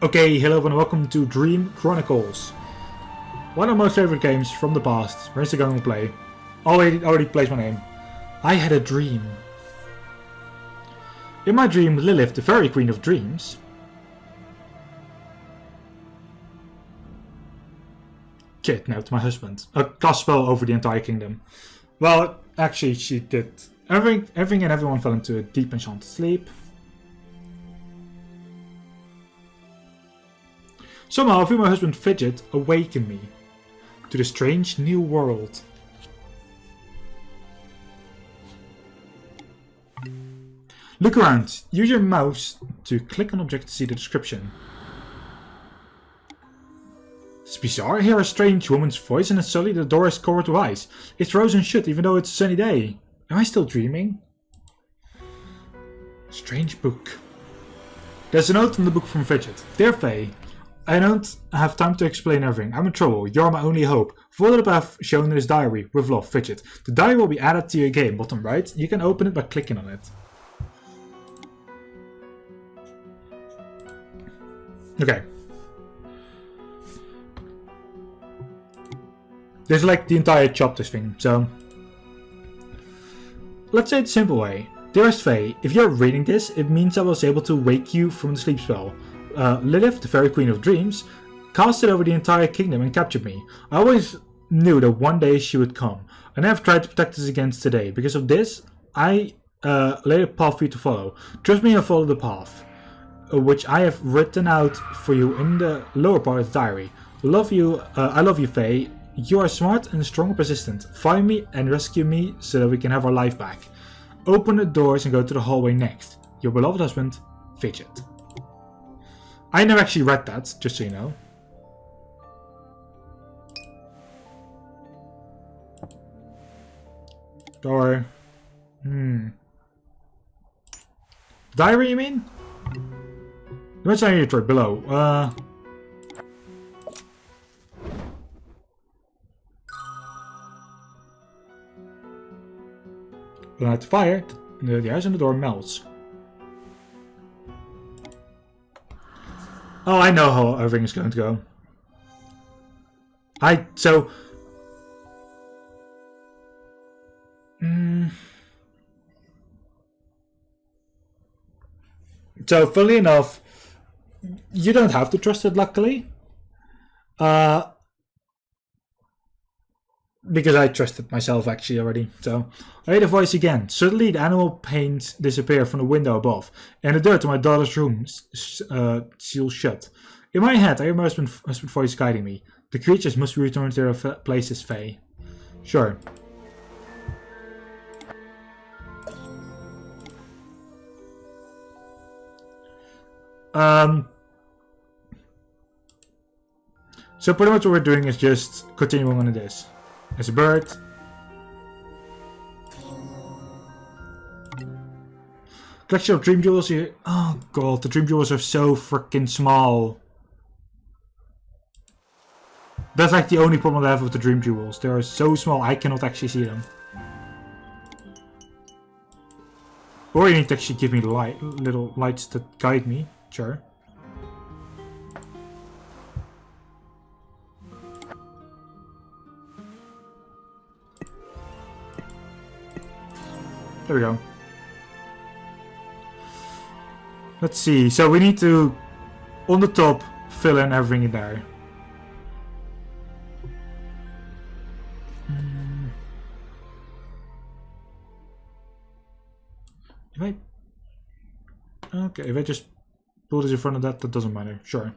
Okay, hello and welcome to Dream Chronicles. One of my favorite games from the past. Where's the going to play? Already plays my name. I had a dream. In my dream, Lilith, the fairy queen of dreams, kidnapped my husband. A cast spell over the entire kingdom. Well, actually she did. Everything and everyone fell into a deep enchanted sleep. Somehow I feel my husband Fidget awaken me to the strange new world. Look around. Use your mouse to click on object to see the description. It's bizarre. I hear a strange woman's voice and suddenly the door is covered with ice. It's frozen shut even though it's a sunny day. Am I still dreaming? Strange book. There's a note in the book from Fidget. Dear Faye, I don't have time to explain everything. I'm in trouble. You're my only hope. Follow the path shown in this diary. With love, Fidget. The diary will be added to your game. Bottom right. You can open it by clicking on it. Okay. This is like the entire chapter thing, so let's say it a simple way. Dearest Faye, if you're reading this, it means I was able to wake you from the sleep spell. Lilith, the fairy queen of dreams, cast it over the entire kingdom and captured me. I always knew that one day she would come, and I have tried to protect us against today. Because of this, I laid a path for you to follow. Trust me and follow the path, which I have written out for you in the lower part of the diary. I love you, Faye. You are smart and strong and persistent. Find me and rescue me so that we can have our life back. Open the doors and go to the hallway next. Your beloved husband, Fidget. I never actually read that, just so you know. Door. Diary, you mean? What's I need to below? Light the fire, the ice on the door melts. Oh, I know how everything is going to go. So, funnily enough, you don't have to trust it, luckily. Because I trusted myself actually already. So, I heard a voice again. Suddenly, the animal paint disappeared from the window above, and the door to my daughter's room sealed shut. In my head, I hear my husband's voice guiding me. The creatures must return to their places, Faye. Sure. So pretty much what we're doing is just continuing on this. There's a bird. Collection of dream jewels here. Oh god, the dream jewels are so freaking small. That's like the only problem I have with the dream jewels. They are so small, I cannot actually see them. Or you need to actually give me little lights that guide me. Sure. There we go. Let's see. So we need to, on the top, fill in everything in there. If I just pull this in front of that doesn't matter. Sure.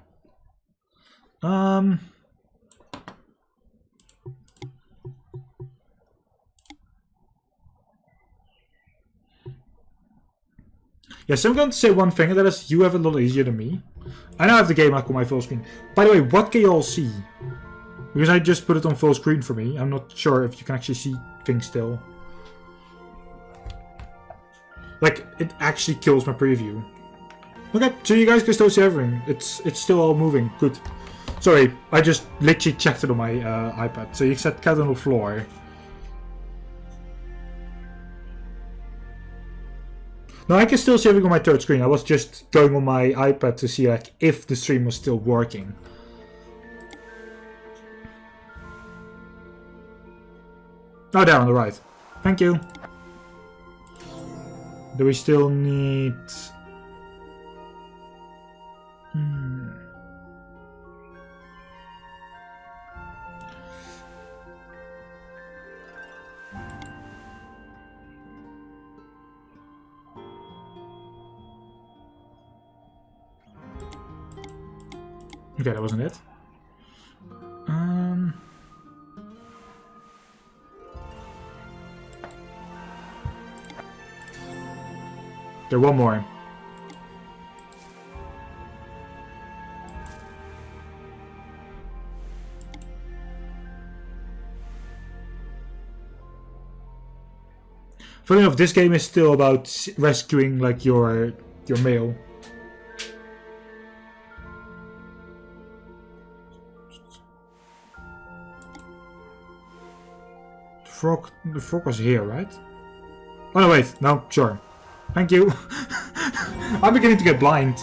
Yes, I'm going to say one thing, that is you have it a lot easier than me. I now have the game on my full screen. By the way, what can you all see? Because I just put it on full screen for me. I'm not sure if you can actually see things still. Like, it actually kills my preview. Okay, so you guys can still see everything. It's still all moving. Good. Sorry, I just literally checked it on my iPad. So you said cat on the floor. No, I can still see everything on my third screen. I was just going on my iPad to see like if the stream was still working. Oh, there on the right. Thank you. Do we still need... Okay, that wasn't it. There, one more. Funny enough, this game is still about rescuing like your mail. The frog was here, right? Oh no, wait, no, sure. Thank you. I'm beginning to get blind.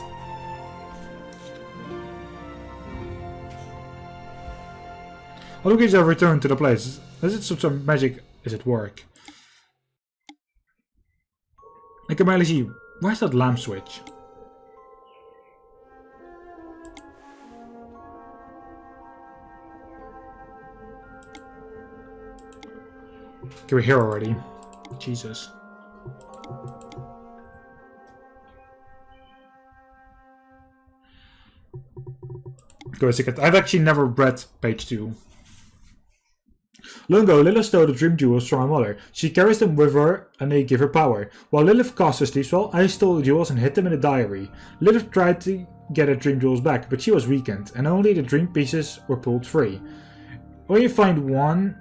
All the kids have returned to the place. Is it some sort of magic is at work? I can barely see. Where's that lamp switch? Okay, we're here already. Jesus. Go a second. I've actually never read page 2. Long ago, Lilith stole the dream jewels from her mother. She carries them with her and they give her power. While Lilith cast her sleep spell, I stole the jewels and hid them in a diary. Lilith tried to get her dream jewels back, but she was weakened, and only the dream pieces were pulled free. When you find one,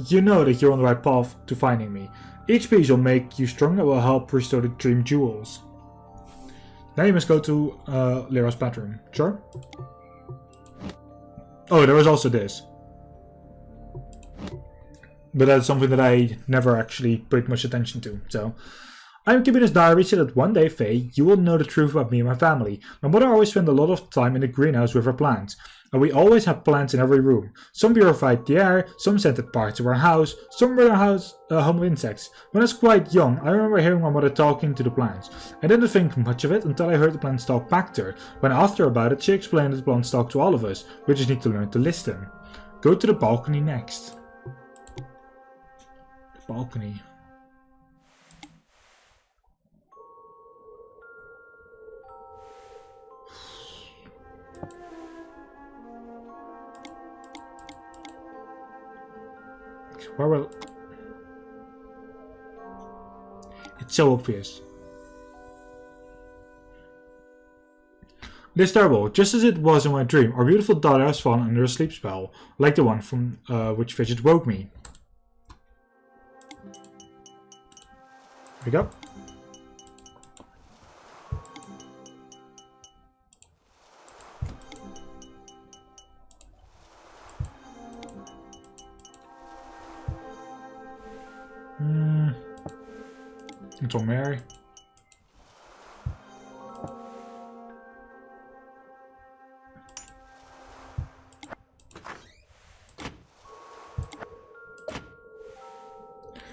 you know that you're on the right path to finding me. Each piece will make you stronger and will help restore the dream jewels. Now you must go to Lyra's bedroom. Sure? Oh, there was also this. But that's something that I never actually paid much attention to, so... I'm keeping this diary so that one day, Faye, you will know the truth about me and my family. My mother always spent a lot of time in the greenhouse with her plants. And we always had plants in every room. Some purified the air, some scented parts of our house, some were home of insects. When I was quite young, I remember hearing my mother talking to the plants. I didn't think much of it until I heard the plants talk back to her. When I asked her about it, she explained that the plants talk to all of us. We just need to learn to listen. Go to the balcony next. The balcony. Where will... It's so obvious. It is terrible. Just as it was in my dream, our beautiful daughter has fallen under a sleep spell, like the one from which Fidget woke me. Here we go. Until Mary.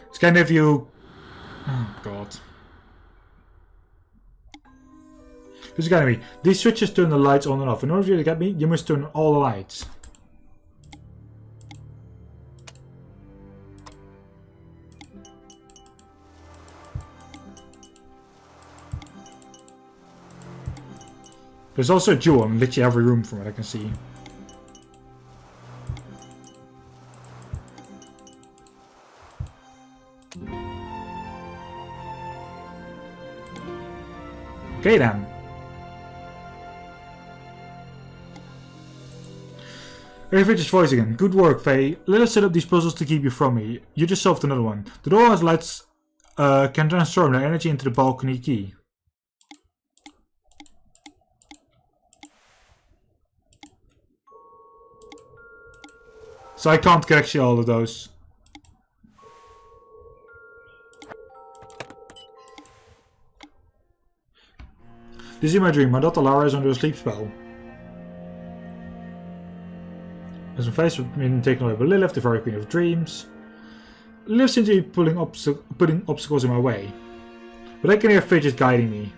It's kind of you. Oh god. This is gonna be. These switches turn the lights on and off. In order for you to get me, you must turn all the lights. There's also a jewel in literally every room from what I can see. Okay then. Fidget's voice again. Good work, Faye. Let us set up these puzzles to keep you from me. You just solved another one. The door has lights can transform their energy into the balcony key. So I can't get actually all of those. This is my dream. My daughter Lara is under a sleep spell. As I'm faced with being taken away by Lilith, the very queen of dreams. Lilith seems to be putting obstacles in my way. But I can hear Fidget guiding me.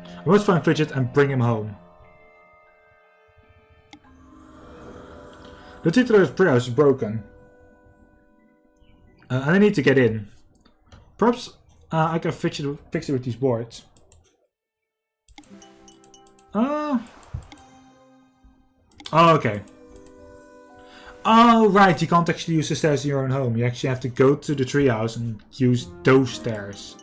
I must find Fidget and bring him home. The tutor's treehouse is broken. And I need to get in. Perhaps I can fix it with these boards. Oh, okay. Oh, right, you can't actually use the stairs in your own home. You actually have to go to the treehouse and use those stairs.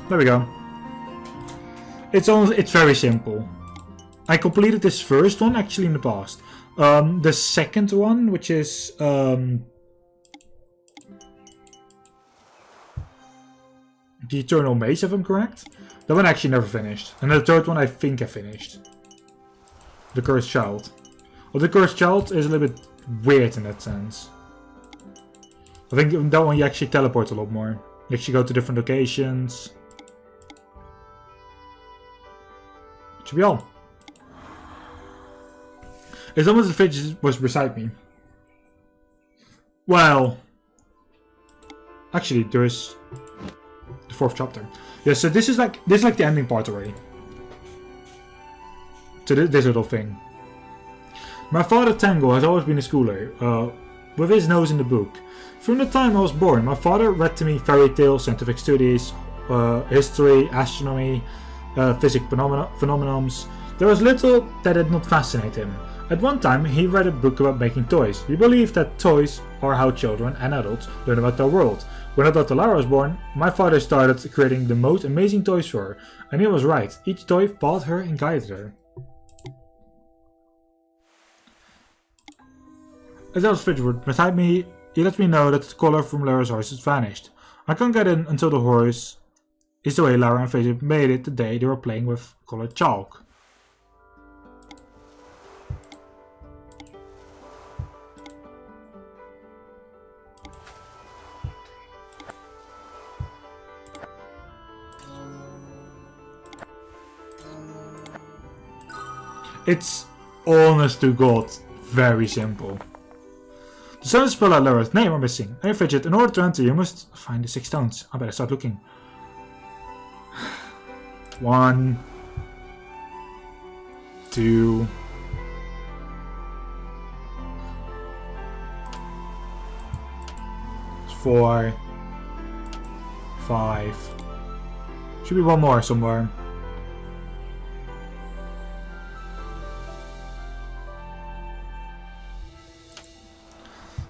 There we go. It's very simple. I completed this first one actually in the past. The second one, which is the Eternal Maze, if I'm correct. That one I actually never finished. And the third one I think I finished. The Cursed Child. Well, the Cursed Child is a little bit weird in that sense. I think in that one you actually teleport a lot more. You actually go to different locations. Should be all. It's almost as if Fidget was beside me. Well, actually, there is the 4th chapter. Yeah, so this is like the ending part already. So this little thing. My father Tango has always been a schooler, with his nose in the book. From the time I was born, my father read to me fairy tales, scientific studies, history, astronomy, physics phenomenons. There was little that did not fascinate him. At one time, he read a book about making toys. He believed that toys are how children and adults learn about their world. When our daughter Lara was born, my father started creating the most amazing toys for her. And he was right. Each toy fought her and guided her. As I was Fidget beside me, he let me know that the color from Lara's horse had vanished. I can't get in until the horse is the way Lara and Fidget made it the day they were playing with colored chalk. It's, honest to God, very simple. The stones spell out Lara's name are missing. Hey Fidget, in order to enter you must find the 6 stones. I better start looking. 1, 2, 4, 5. Should be one more somewhere.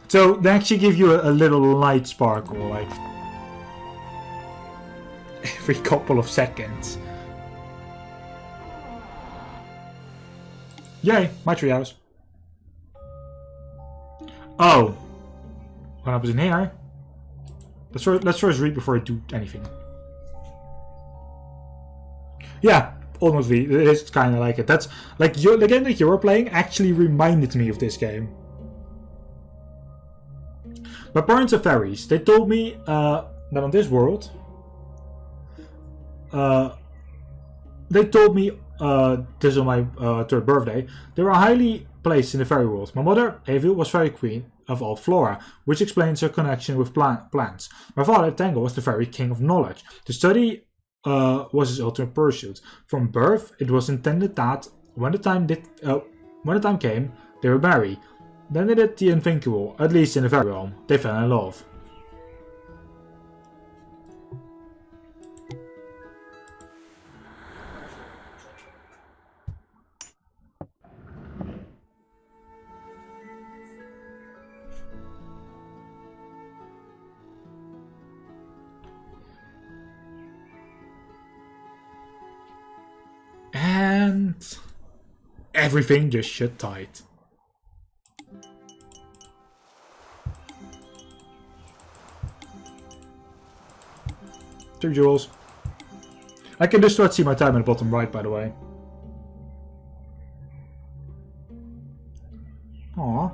So they actually give you a little light sparkle, like every couple of seconds. Yay, my treehouse. Oh, what happens in here? Let's first read before I do anything. Yeah, honestly, it is kind of like it. That's like the game that you were playing actually reminded me of this game. My parents are fairies. They told me that on this world, they told me this is on my 3rd birthday, they were highly placed in the fairy world. My mother, Evil, was fairy queen of all flora, which explains her connection with plants. My father, Tango, was the fairy king of knowledge. The study was his ultimate pursuit. From birth, it was intended that when the time came, they would marry. Then they did the unthinkable, at least in the fairy realm. They fell in love. And everything just shut tight. 2 jewels. I can just start see my time in the bottom right, by the way. Aww.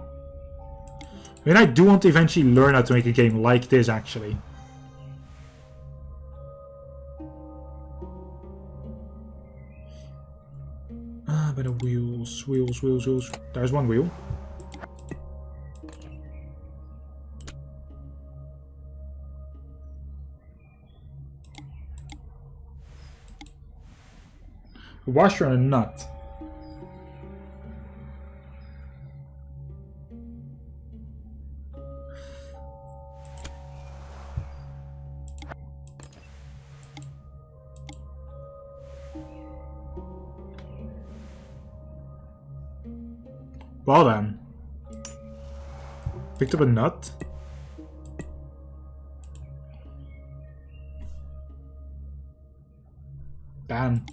I mean, I do want to eventually learn how to make a game like this, actually. Ah, but the wheels. There's one wheel. A washer and a nut. Well then. Picked up a nut. Damn.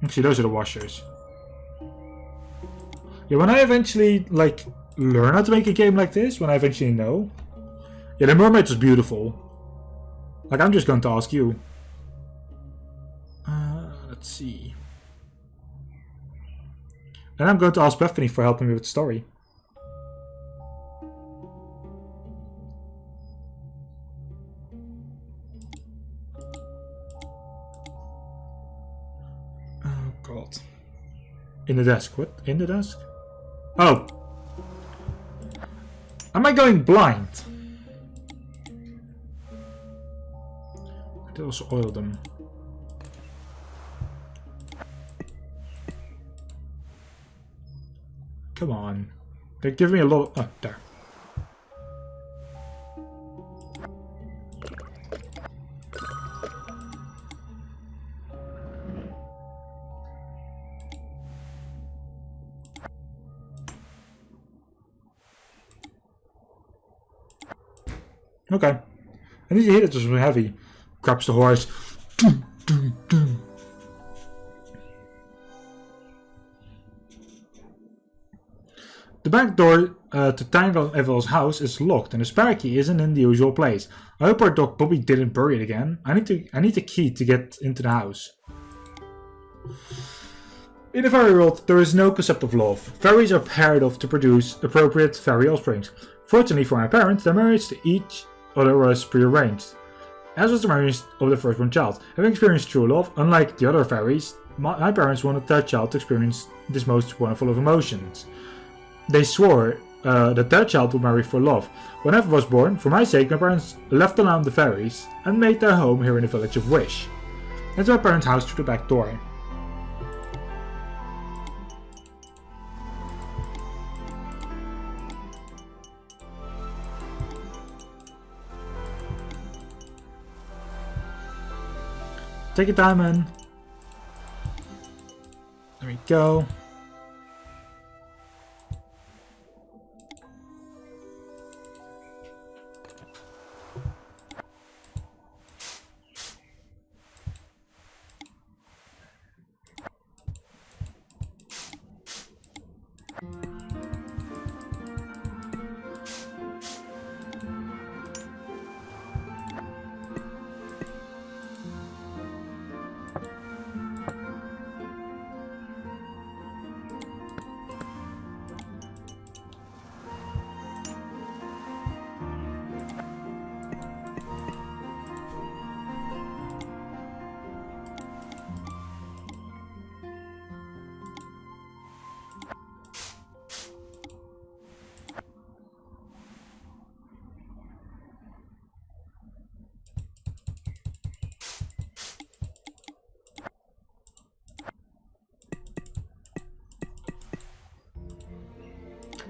Actually, those are the washers. Yeah, when I eventually, like, learn how to make a game like this, when I eventually know... Yeah, the mermaid was beautiful. Like, I'm just going to ask you. Let's see. And I'm going to ask Bethany for helping me with the story. Oh, God. In the desk. What? In the desk? Oh. Am I going blind? I did also oil them. Come on. They're giving me a lot of... Oh, there. Okay. I need to hit it just really heavy. Grabs the horse. The back door to Tangle and Evel's house is locked and the spare key isn't in the usual place. I hope our dog Bobby didn't bury it again. I need a key to get into the house. In the fairy world, there is no concept of love. Fairies are paired off to produce appropriate fairy offsprings. Fortunately for my parents, their marriage to each other was prearranged. As was the marriage of the firstborn child. Having experienced true love, unlike the other fairies, my parents wanted their child to experience this most wonderful of emotions. They swore that their child would marry for love. When Eva was born, for my sake, my parents left alone the fairies and made their home here in the village of Wish. Into my parents' house through the back door. Take your time, man. There we go.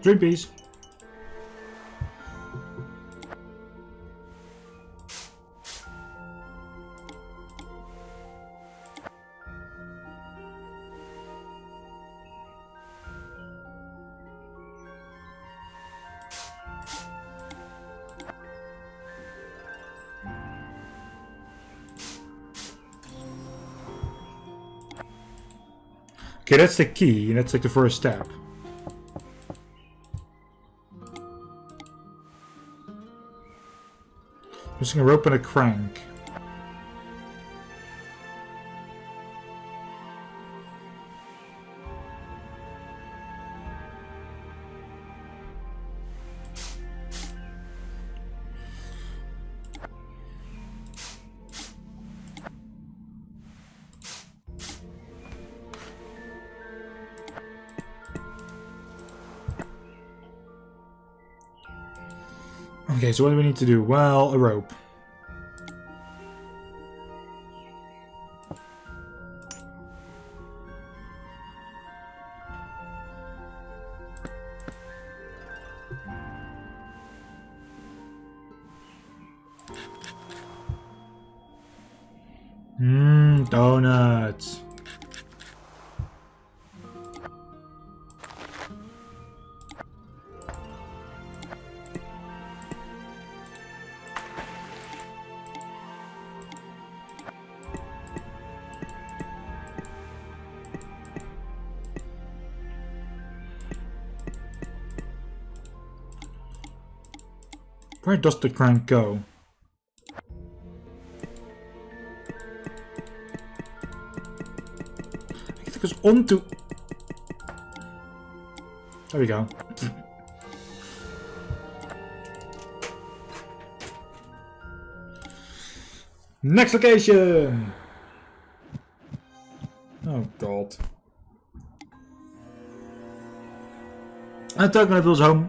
Dream piece. Okay, that's the key, and that's like the first step. Using a rope and a crank. Okay, so what do we need to do? Well, a rope. Donuts. Where does the crank go? I think it goes onto... There we go. Next location! Oh god. I take my Neville's home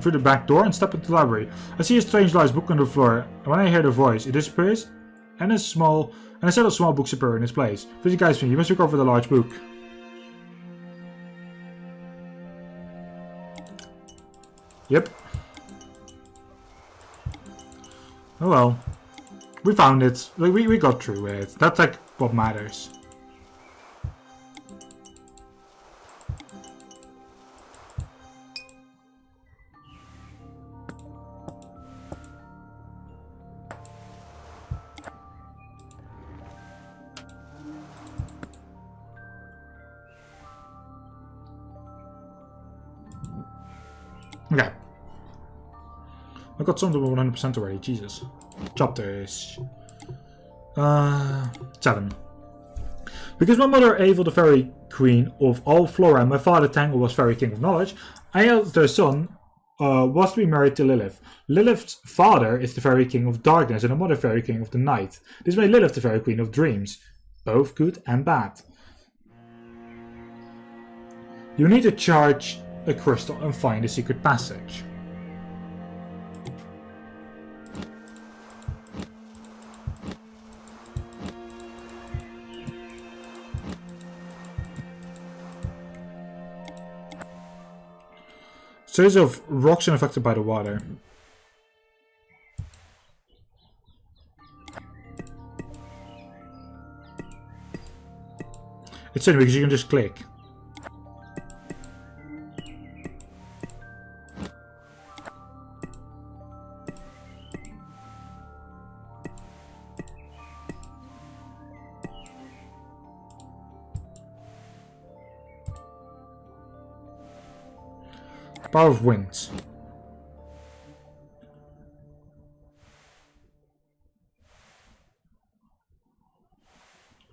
through the back door and step into the library. I see a strange large book on the floor, and when I hear the voice, it disappears, and a set of small books appear in its place. Please guys me, you must recover the large book. Yep. Oh well. We found it. Like, we got through it. That's like what matters. Okay. I got something 100% already, Jesus. Chapters. 7. Because my mother Ava, the fairy queen of all flora, and my father Tangle was fairy king of knowledge, I eldest son was to be married to Lilith. Lilith's father is the fairy king of darkness and the mother fairy king of the night. This made Lilith the fairy queen of dreams, both good and bad. You need to charge a crystal and find a secret passage. Series of rocks unaffected by the water. It's in because you can just click. Power of winds.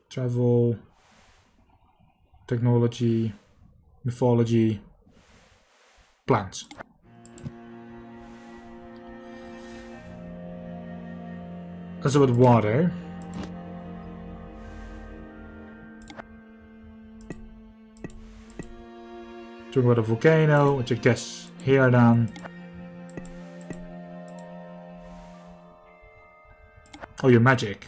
Travel. Technology. Mythology. Plants. That's about water. Talking about a volcano, which I guess here then. Oh, your magic.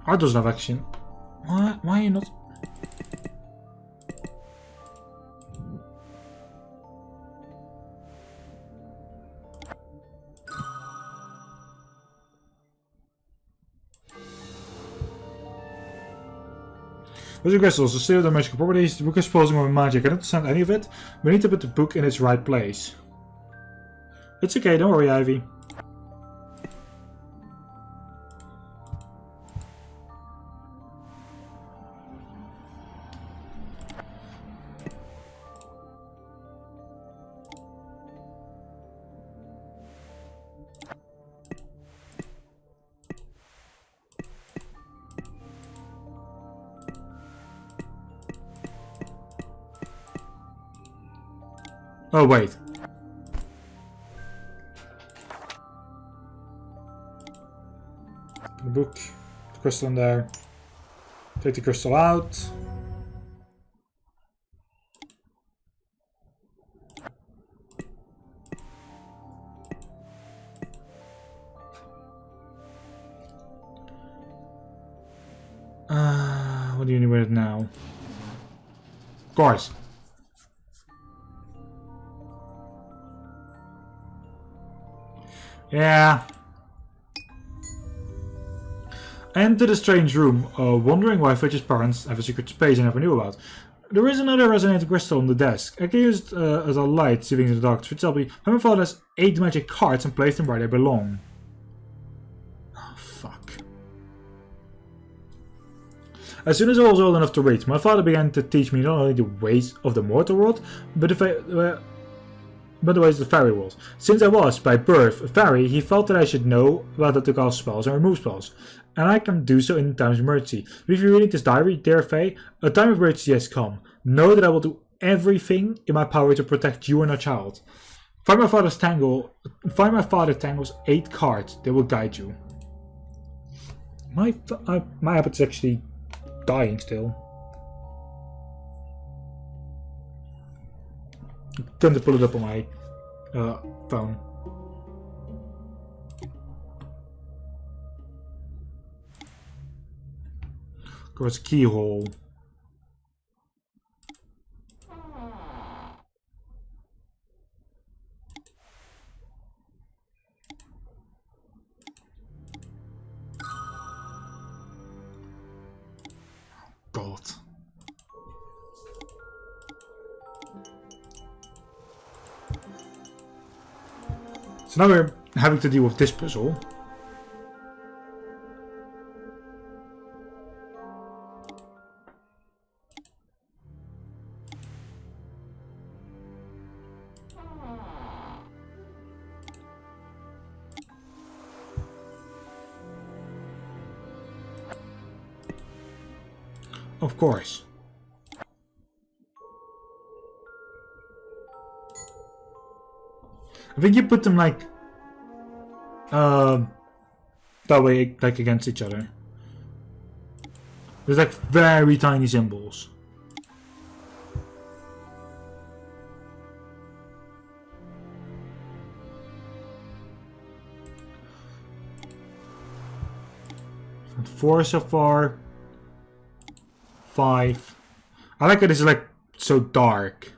Art doesn't have action. Why are you not? With the crystals, to steal their magical properties, the book is posing with magic. I cannot understand any of it. We need to put the book in its right place. It's okay, don't worry, Ivy. Oh, wait. The book, the crystal in there. Take the crystal out. What do you need with it now? Of course. Yeah. Enter the strange room, wondering why Fitch's parents have a secret space I never knew about. There is another resonating crystal on the desk. I can use it as a light seeing in the dark. Fitch tell me, my father has 8 magic cards and placed them where they belong. Oh, fuck. As soon as I was old enough to read, my father began to teach me not only the ways of the mortal world, but the ways of the fairy world. Since I was, by birth, a fairy, he felt that I should know about how to cast spells and remove spells. And I can do so in times of emergency. If you're reading this diary, dear Fae, a time of emergency has come. Know that I will do everything in my power to protect you and our child. Find my father Tangle's 8 cards. They will guide you. My habit's actually dying still. I'm going to pull it up on my phone. Of course, keyhole. God. So now we're having to deal with this puzzle. Of course. I think you put them like that way, like against each other. There's like very tiny symbols. And 4 so far. 5. I like that it's like so dark.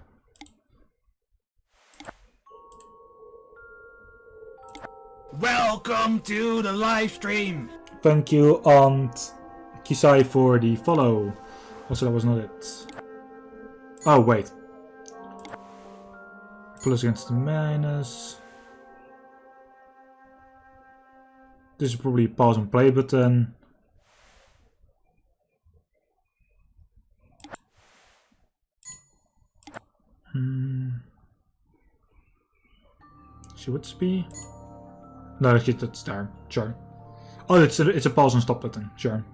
Welcome to the live stream. Thank you, Aunt Kisai, for the follow. Also, that was not it. Oh, wait. Plus against the minus. This is probably a pause and play button. Should it be? No, that's there. Sure. Oh, it's a pause and stop button. Sure.